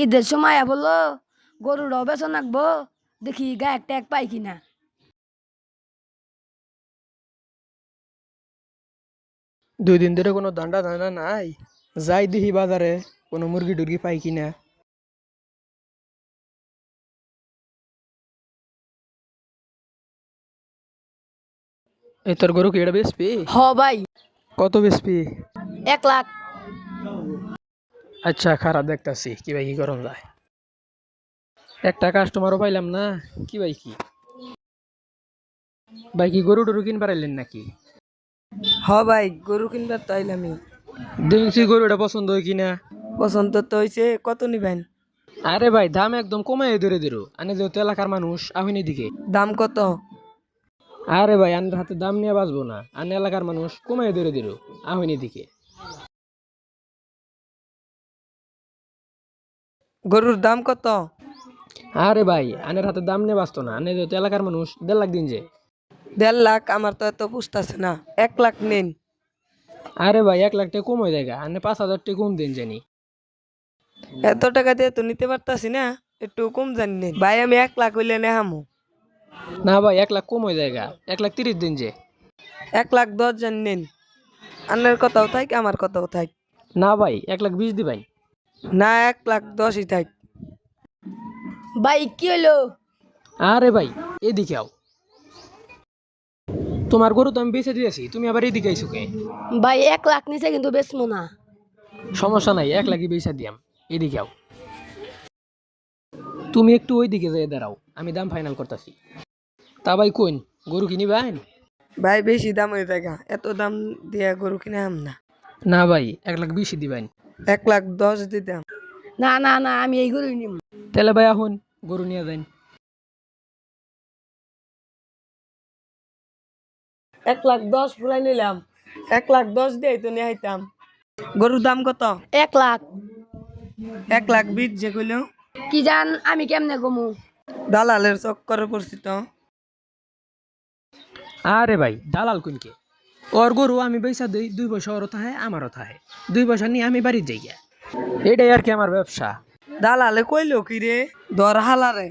ঈদের সময় বললো গরুর বেচন আঁকবো, দেখি গায়ে একটা এক পাই কিনা। 2 দিন ধরে কোনো ধান্দা ধান্দা নাই, যাই দেখি বাজারে কোনো মুরগি টুরগি পাই কিনা। এই তোর গরু কি এটা বেচবি? হ ভাই, কত বেচবি? 1 লাখ। আচ্ছা খারাপ দেখতাছি, কি ভাই কি করন যায়। একটা কাস্টমারও পাইলাম না, কি ভাই কি ভাই কি গরু টরু কিনবার আইলেন নাকি? হ ভাই, গরু কিনবার তো আইলামি। দেখছি গরুটা পছন্দ হয় কিনা। পছন্দ তো হয়েছে, কত নিবেন? আরে ভাই দাম একদম কমাই ধরে দিল, আনে যেহেতু এলাকার মানুষ আহুনি দিকে। দাম কত? আরে ভাই আনের হাতে দাম নিয়ে বাঁচবো না, আনে এলাকার মানুষ কমাই ধরে দিল আহুনি দিকে। গরুর দাম কত? আরে ভাই আনের হাতে দাম নিয়ে বাঁচতো না, আনে যেহেতু এলাকার মানুষ 1.5 লাখ দিন যে। 1.5 লাখ? আমার তো এত পুষতাছে না, 1 লাখ নিন। আরে ভাই 1 লাখ টাকা কম হয়ে যায়, আনে 5,000 টাকা কম দিন জানি। এত টাকা দিয়ে তো নিতে পারতাছি না, একটু কম জানি নিন ভাই। আমি 1 লাখ হইলে নেহামু। না ভাই 1 লাখ কম হয়ে যায়, 1,30,000 দিন যে। 1,10,000 জানি নিন। আন্নের কথাও থাক, আমার কথাও থাক। না ভাই 1,20,000 দিবাই। না, 1,10,000-ই থাক। ভাই কি হলো? আরে ভাই এদিকে আও, তোমার গরু তো আমি বেঁচে দিয়েছি, তুমি আবার এদিকে আইসো কে? ভাই 1 লাখ নিচে কিন্তু বেচবো না। সমস্যা নাই, 1 লাখই বেচা দিয়াম। এদিকে আও, তুমি একটু ওই দিকে যেয়ে দাঁড়াও, আমি দাম ফাইনাল করতেছি। তা ভাই কোন গরু কিনি ভাই? ভাই বেশি দাম হয়ে যায়, এত দাম দিয়ে গরু কিনে আম না। না ভাই 1,20,000 দিবেন। 1,10,000 দিতাম। না না না, আমি এই গরুই নিব। তাহলে ভাই এখন গরু নিয়ে যান। 1,10,000 ফুলাই নিলাম। 1,10,000 দিয়ে তো নিয়ে আইতাম। গরুর দাম কত? 1 লাখ। 1,20,000 যে কইলো। কি জান আমি কেমনে কমু? দালালের চক্করে পড়ছি তো। আরে ভাই দালাল কোনকে? ওর গরু আমি বেচা দিই, 2 পয়সা ওরও থাহে আমারও থাহে, 2 পয়সা নিয়ে আমি বাড়ির যাই গিয়া। এটাই আর কি আমার ব্যবসা। দালালে কইলো কি রে? ধর হালারে।